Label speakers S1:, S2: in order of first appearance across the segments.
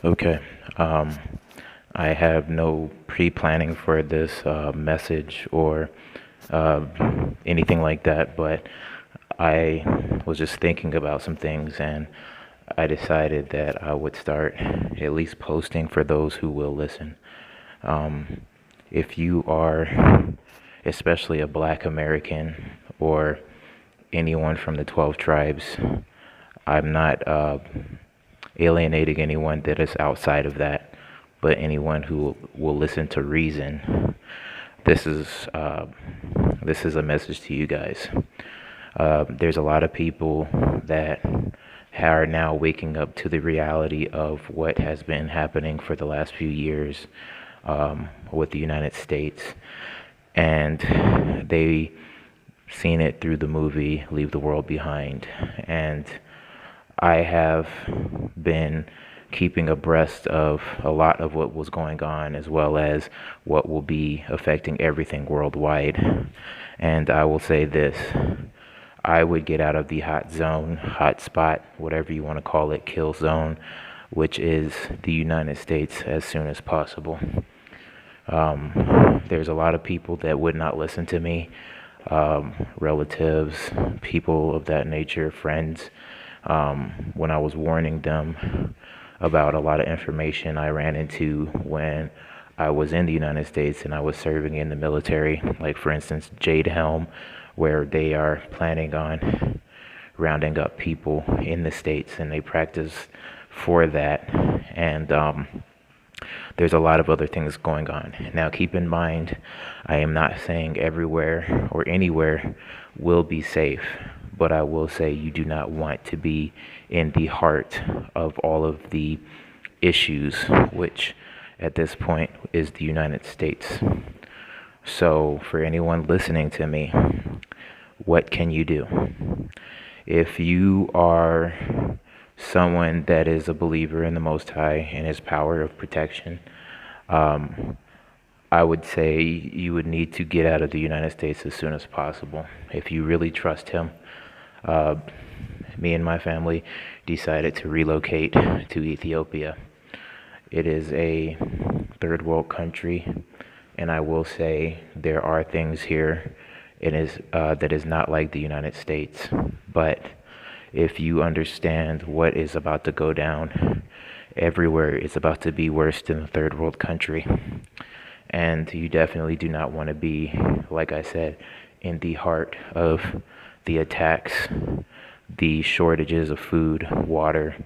S1: Okay. Um, I have no pre-planning for this message or uh, anything like that, but I was just thinking about some things and I decided that I would start at least posting for those who will listen. Um, if you are especially a Black American or anyone from the 12 tribes, I'm not alienating anyone that is outside of that, but anyone who will listen to reason. This is uh, this is a message to you guys. There's a lot of people that are now waking up to the reality of what has been happening for the last few years with the United States, and they seen it through the movie Leave the World Behind, and I have been keeping abreast of a lot of what was going on, as well as what will be affecting everything worldwide. And I will say this: I would get out of the hot zone, hot spot, whatever you want to call it, kill zone, which is the United States, as soon as possible. There's a lot of people that would not listen to me, relatives, people of that nature, friends, when I was warning them about a lot of information I ran into when I was in the United States and I was serving in the military, like for instance, Jade Helm, where they are planning on rounding up people in the States and they practice for that. And there's a lot of other things going on. Now, keep in mind, I am not saying everywhere or anywhere will be safe, but I will say you do not want to be in the heart of all of the issues, which at this point is the United States. So, for anyone listening to me, what can you do? If you are someone that is a believer in the Most High and His power of protection, um, I would say you would need to get out of the United States as soon as possible. If you really trust Him, uh, me and my family decided to relocate to Ethiopia. It is a third world country, and I will say there are things here that is not like the United States. But if you understand what is about to go down, everywhere is about to be worse than a third world country. And you definitely do not want to be, like I said, in the heart of the attacks, the shortages of food, water,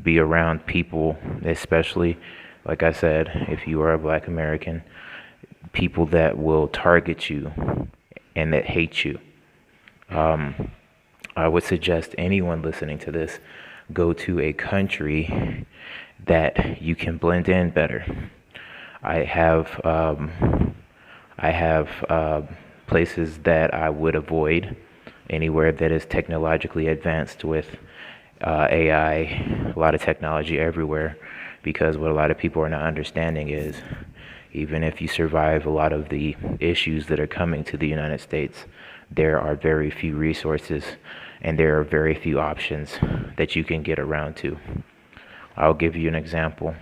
S1: be around people, especially, like I said, if you are a Black American, people that will target you and that hate you. I would suggest anyone listening to this go to a country that you can blend in better. I have places that I would avoid, anywhere that is technologically advanced with AI, a lot of technology everywhere, because what a lot of people are not understanding is even if you survive a lot of the issues that are coming to the United States, there are very few resources and there are very few options that you can get around to. I'll give you an example.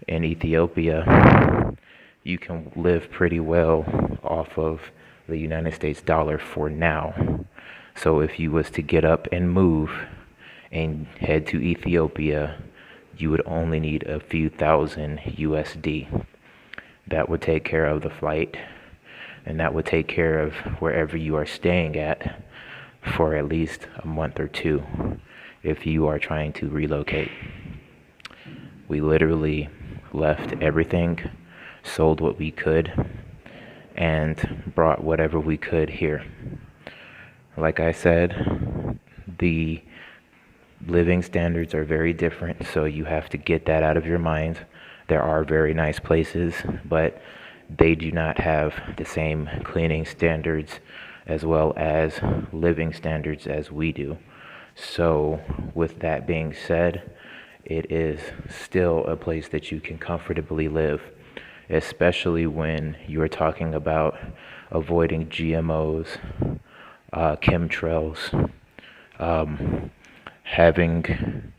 S1: In Ethiopia, you can live pretty well off of the United States dollar for now. So if you was to get up and move and head to Ethiopia, you would only need a few thousand USD. That would take care of the flight, and that would take care of wherever you are staying at for at least a month or two if you are trying to relocate. We literally left everything, sold what we could, and brought whatever we could here. Like I said, the living standards are very different, so you have to get that out of your mind. There are very nice places, but they do not have the same cleaning standards as well as living standards as we do. So, with that being said, it is still a place that you can comfortably live, especially when you are talking about avoiding GMOs, chemtrails, having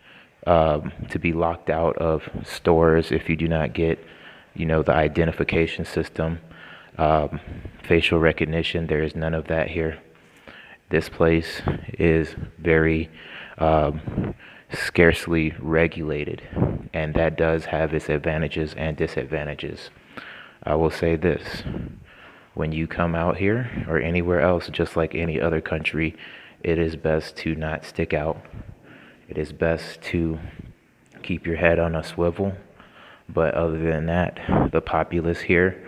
S1: to be locked out of stores if you do not get, the identification system, facial recognition. There is none of that here. This place is very scarcely regulated, and that does have its advantages and disadvantages. I will say this: when you come out here or anywhere else, just like any other country, it is best to not stick out. It is best to keep your head on a swivel. But other than that, the populace here,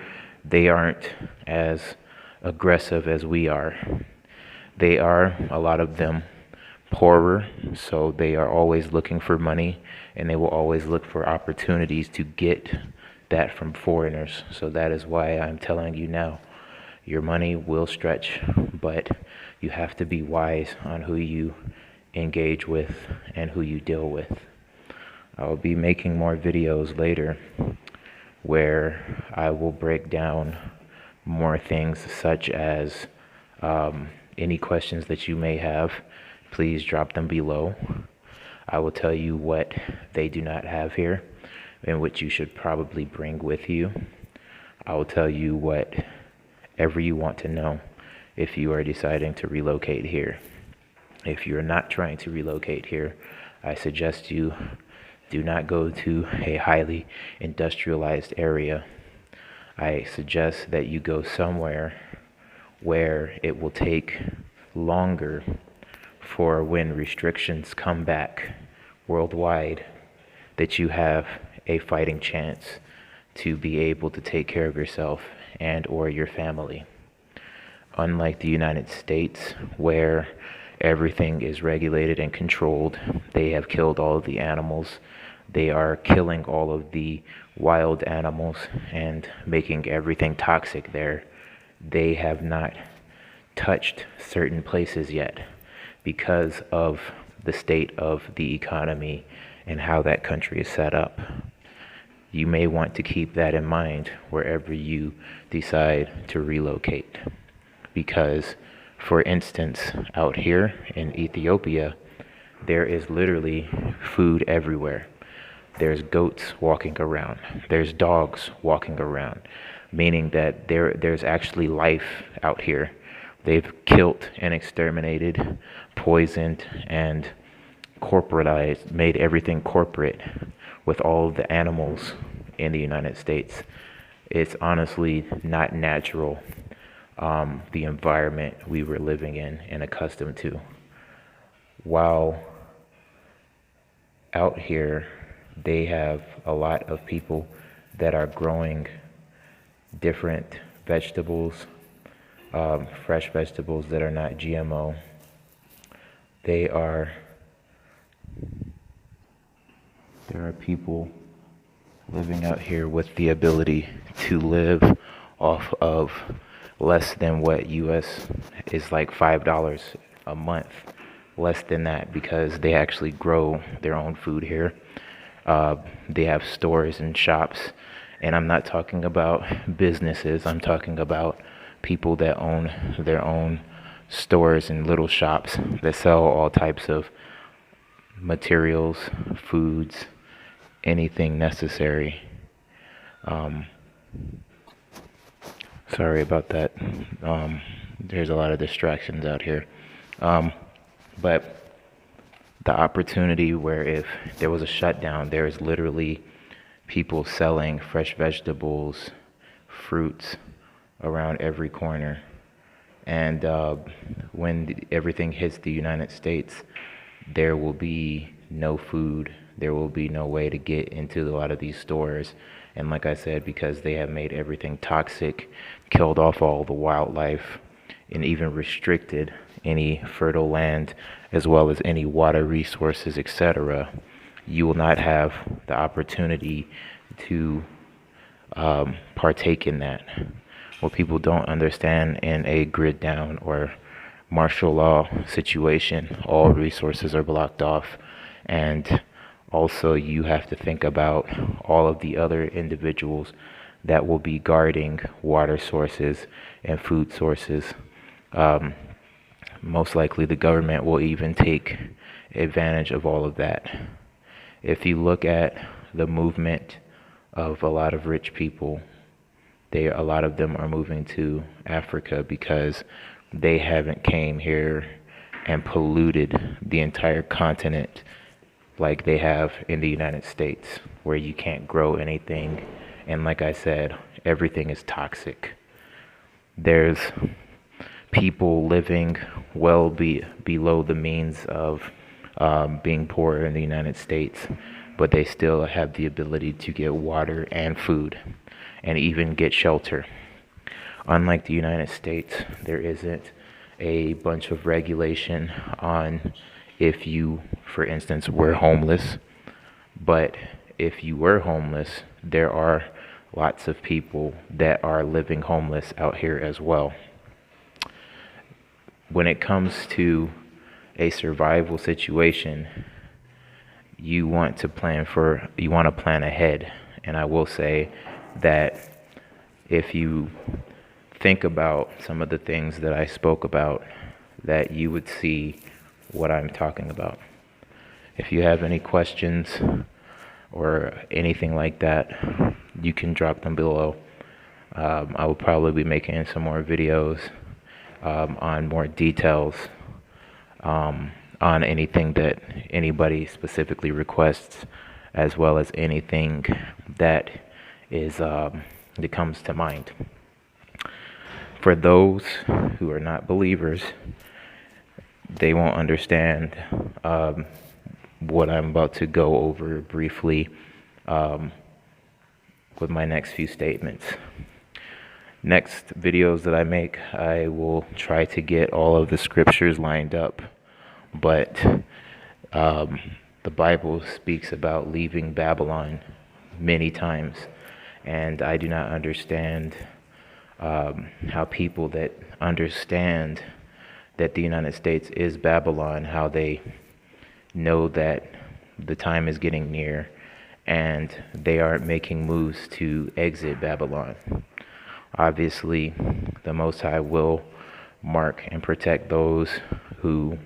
S1: they aren't as aggressive as we are. They are, a lot of them, poorer, so they are always looking for money, and they will always look for opportunities to get that from foreigners. So that is why I'm telling you now, your money will stretch, but you have to be wise on who you engage with and who you deal with. I will be making more videos later where I will break down more things, such as any questions that you may have. Please drop them below. I will tell you what they do not have here and what you should probably bring with you. I will tell you whatever you want to know if you are deciding to relocate here. If you're not trying to relocate here, I suggest you do not go to a highly industrialized area. I suggest that you go somewhere where it will take longer for when restrictions come back worldwide, that you have a fighting chance to be able to take care of yourself and or your family. Unlike the United States, where everything is regulated and controlled, they have killed all of the animals. They are killing all of the wild animals and making everything toxic there. They have not touched certain places yet because of the state of the economy and how that country is set up. You may want to keep that in mind wherever you decide to relocate. Because, for instance, out here in Ethiopia, there is literally food everywhere. There's goats walking around. There's dogs walking around, meaning that there's actually life out here. They've killed and exterminated, poisoned, and corporatized, made everything corporate with all of the animals in the United States. It's honestly not natural, the environment we were living in and accustomed to. While out here, they have a lot of people that are growing different vegetables, fresh vegetables that are not GMO. There are people living out here with the ability to live off of less than what US is, like $5 a month, less than that, because they actually grow their own food here. They have stores and shops, and I'm not talking about businesses. I'm talking about people that own their own stores and little shops that sell all types of materials, foods, anything necessary. Sorry about that. There's a lot of distractions out here. But the opportunity where if there was a shutdown, there is literally people selling fresh vegetables, fruits around every corner. And when everything hits the United States, there will be no food. There will be no way to get into a lot of these stores. And like I said, because they have made everything toxic, killed off all the wildlife, and even restricted any fertile land as well as any water resources, etc., you will not have the opportunity to partake in that. What people don't understand, in a grid down or martial law situation, all resources are blocked off. And also you have to think about all of the other individuals that will be guarding water sources and food sources. Most likely the government will even take advantage of all of that. If you look at the movement of a lot of rich people, a lot of them are moving to Africa because they haven't came here and polluted the entire continent like they have in the United States, where you can't grow anything. And like I said, everything is toxic. There's people living below the means of being poor in the United States, but they still have the ability to get water and food and even get shelter. Unlike the United States, there isn't a bunch of regulation on if you, for instance, were homeless. But if you were homeless, there are lots of people that are living homeless out here as well. When it comes to a survival situation, you want to plan ahead. And I will say that if you think about some of the things that I spoke about, that you would see what I'm talking about. If you have any questions or anything like that, you can drop them below. I will probably be making some more videos on more details on anything that anybody specifically requests, as well as anything that comes to mind. For those who are not believers, they won't understand what I'm about to go over briefly with my next few statements. Next videos that I make, I will try to get all of the scriptures lined up, but the Bible speaks about leaving Babylon many times, and I do not understand how people that understand that the United States is Babylon, how they know that the time is getting near and they are making moves to exit Babylon. Obviously, the Most High will mark and protect those who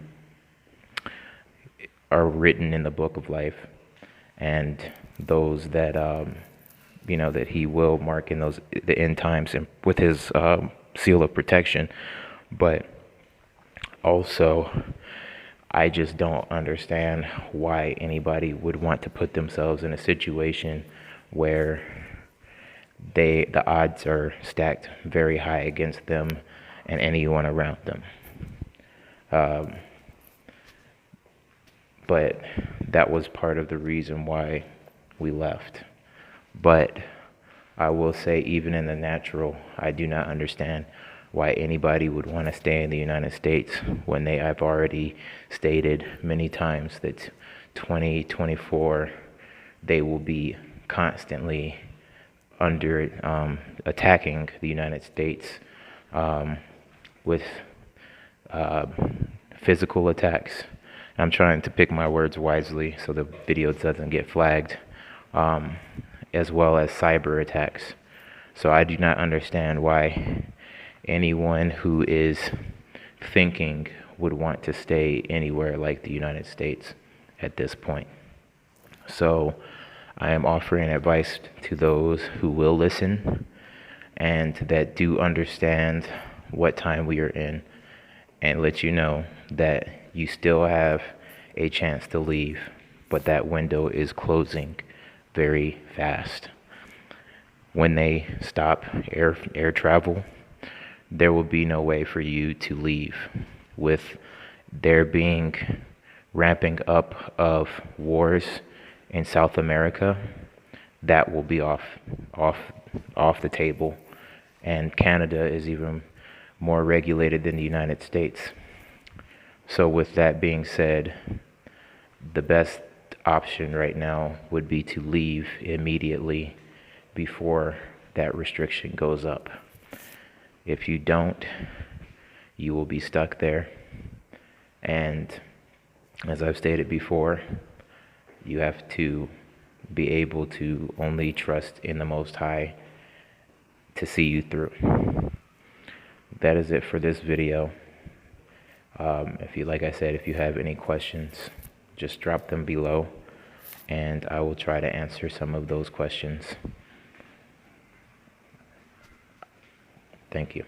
S1: are written in the book of life, and those that that He will mark in the end times and with His seal of protection. But also, I just don't understand why anybody would want to put themselves in a situation where the odds are stacked very high against them and anyone around them. But that was part of the reason why we left. But I will say, even in the natural, I do not understand why anybody would want to stay in the United States when I've already stated many times that 2024 they will be constantly under attacking the United States with physical attacks. I'm trying to pick my words wisely so the video doesn't get flagged, as well as cyber attacks. So I do not understand why anyone who is thinking would want to stay anywhere like the United States at this point. So I am offering advice to those who will listen and that do understand what time we are in, and let you know that you still have a chance to leave, but that window is closing very fast. When they stop air travel, there will be no way for you to leave. With there being ramping up of wars in South America, that will be off the table. And Canada is even more regulated than the United States. So with that being said, the best option right now would be to leave immediately before that restriction goes up. If you don't, you will be stuck there. And as I've stated before, you have to be able to only trust in the Most High to see you through. That is it for this video. Like I said, if you have any questions, just drop them below. and I will try to answer some of those questions. Thank you.